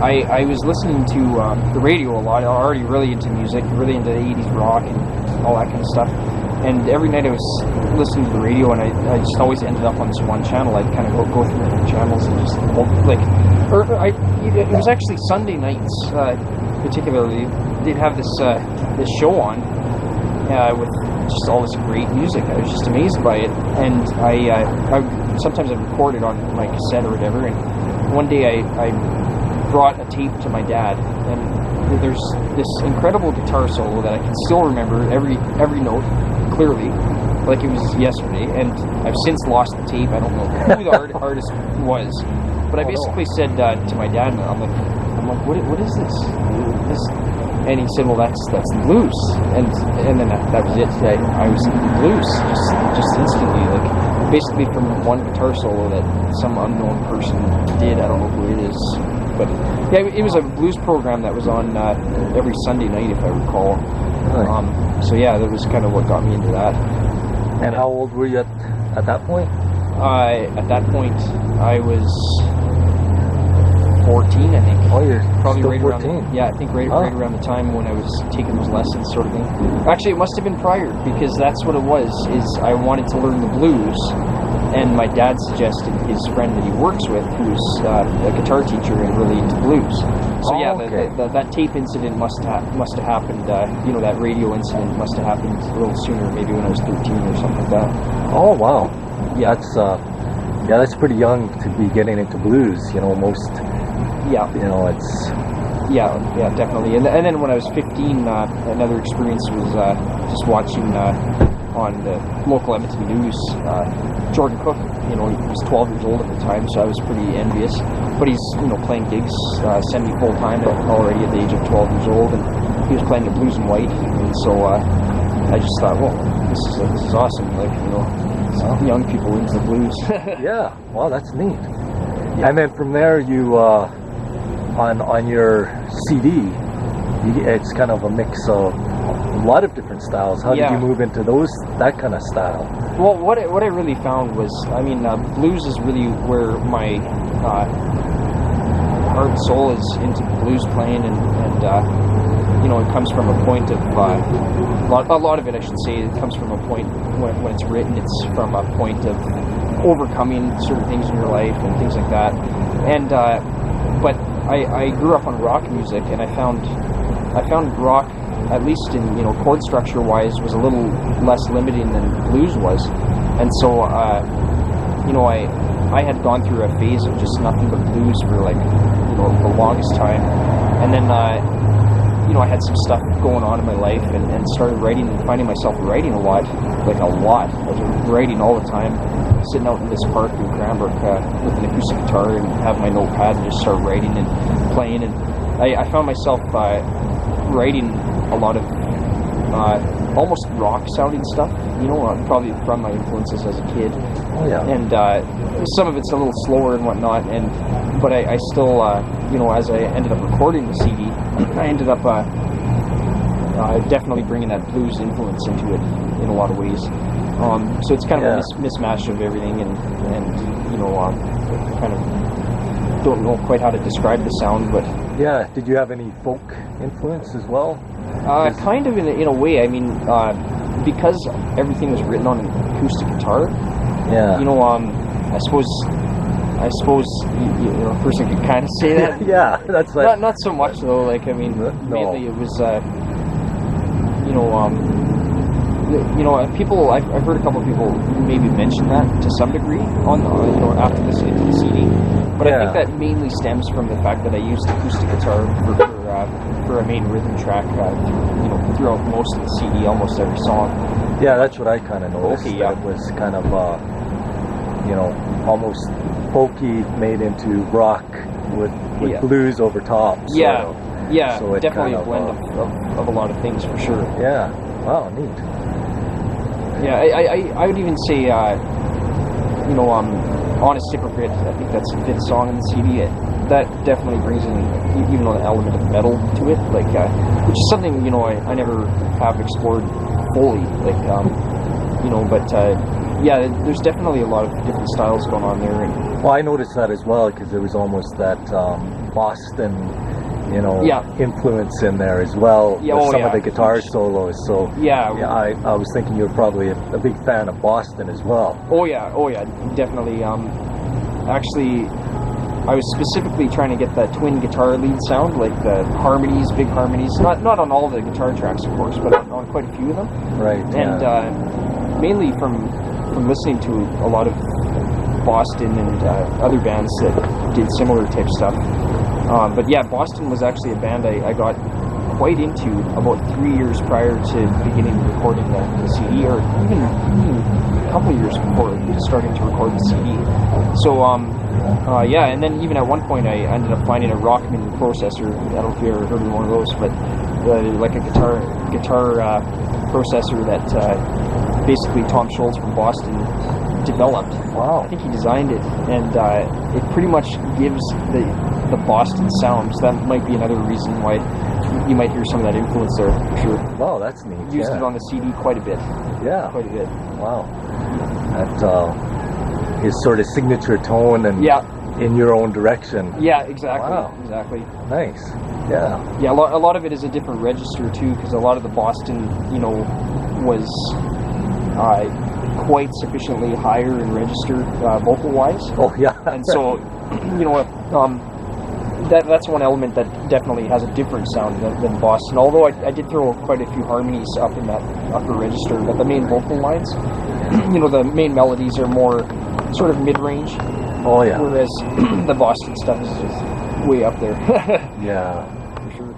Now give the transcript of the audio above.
I was listening to the radio a lot. I was already really into music, really into the 80s rock and all that kind of stuff. And every night I was listening to the radio, and I just always ended up on this one channel. I'd kind of go through the channels and just it was actually Sunday nights, particularly. They'd have this show on with just all this great music. I was just amazed by it, and I sometimes I recorded on my cassette or whatever. And one day I brought a tape to my dad, and there's this incredible guitar solo that I can still remember every note clearly, like it was yesterday. And I've since lost the tape. I don't know who the artist was, but I basically said to my dad, I'm like, what is this? And he said, well, that's the blues. And then that was it. I was in the blues just instantly, like basically from one guitar solo that some unknown person did. I don't know who it is, but yeah, it was a blues program that was on every Sunday night, if I recall. Right. So yeah, that was kind of what got me into that. And how old were you at that point? At that point, I was 14, I think. Oh, you're probably still right 14. around. Yeah, I think right around the time when I was taking those lessons, sort of thing. Actually, it must have been prior, because that's what it was. Is I wanted to learn the blues, and my dad suggested his friend that he works with, who's a guitar teacher and really into blues. So that tape incident must have happened. That radio incident must have happened a little sooner, maybe when I was 13 or something like that. Oh wow, yeah, that's pretty young to be getting into blues. Most. Yeah. It's... Yeah, definitely. And then when I was 15, another experience was just watching on the local Edmonton News, Jordan Cook. He was 12 years old at the time, so I was pretty envious. But he's, playing gigs semi-full-time already at the age of 12 years old, and he was playing the blues and white. And so I just thought, well, this is awesome. Young people into the blues. Yeah, wow, that's neat. Yeah. And then from there, you... on your CD, it's kind of a mix of a lot of different styles. How did you move into that kind of style? Well, what I really found was, blues is really where my heart and soul is into blues playing, and it comes from a point of a lot of it, I should say, it comes from a point when it's written. It's from a point of overcoming certain things in your life and things like that. And but I grew up on rock music, and I found rock, at least in chord structure wise, was a little less limiting than blues was. And so I had gone through a phase of just nothing but blues for the longest time. And then I had some stuff going on in my life, and started writing, and finding myself writing a lot. I was writing all the time, sitting out in this park in Cranbrook with an acoustic guitar and have my notepad and just start writing and playing. And I found myself writing a lot of almost rock sounding stuff, probably from my influences as a kid. Oh yeah. And some of it's a little slower and whatnot, but I still, as I ended up recording the CD, I ended up definitely bringing that blues influence into it in a lot of ways. So it's kind of a mismatch of everything, and kind of don't know quite how to describe the sound, but yeah. Did you have any folk influence as well? Kind of in a way. Because everything was written on an acoustic guitar. Yeah. I suppose a person could kind of say that. Yeah, that's like not so much though. Mainly it was people. I've heard a couple of people maybe mention that to some degree on after listening to the CD, but I think that mainly stems from the fact that I used acoustic guitar for a main rhythm track throughout most of the CD, almost every song. Yeah, that's what I kind of noticed. Okay, yeah. It was kind of almost folky made into rock with blues over top. Yeah. So definitely a blend of a lot of things for sure. Yeah. Wow, neat. Yeah, I would even say, Honest Hypocrite, I think that's the fifth song in the CD. That definitely brings in, even an element of metal to it, which is something, I never have explored fully, there's definitely a lot of different styles going on there. Well, I noticed that as well, because there was almost that Boston, Yeah. influence in there as well Yeah, with oh, some yeah. of the guitar solos. So Yeah. I was thinking you're probably a big fan of Boston as well. Oh yeah, definitely. Actually, I was specifically trying to get that twin guitar lead sound, like the harmonies, big harmonies. Not on all the guitar tracks, of course, but on quite a few of them. Right. And mainly from listening to a lot of Boston and other bands that did similar type stuff. But yeah, Boston was actually a band I got quite into about 3 years prior to beginning recording the CD, or even a couple of years before starting to record the CD. So yeah, and then even at one point I ended up finding a Rockman processor. I don't know if you ever heard of one of those, but like a guitar processor that basically Tom Scholz from Boston developed. Wow. I think he designed it, and it pretty much gives the Boston sound. So that might be another reason why you might hear some of that influence there, for sure. Wow, that's neat. Used it on the CD quite a bit. Yeah. Quite a bit. Wow. That his sort of signature tone and in your own direction. Yeah, exactly. Wow. Exactly. Nice. Yeah. Yeah, a lot of it is a different register too, because a lot of the Boston, was quite sufficiently higher in register vocal-wise. Oh yeah. And so, that's one element that definitely has a different sound than Boston. Although I did throw quite a few harmonies up in that upper register, but the main vocal lines, the main melodies are more sort of mid-range. Oh yeah. Whereas the Boston stuff is just way up there. Yeah. For sure.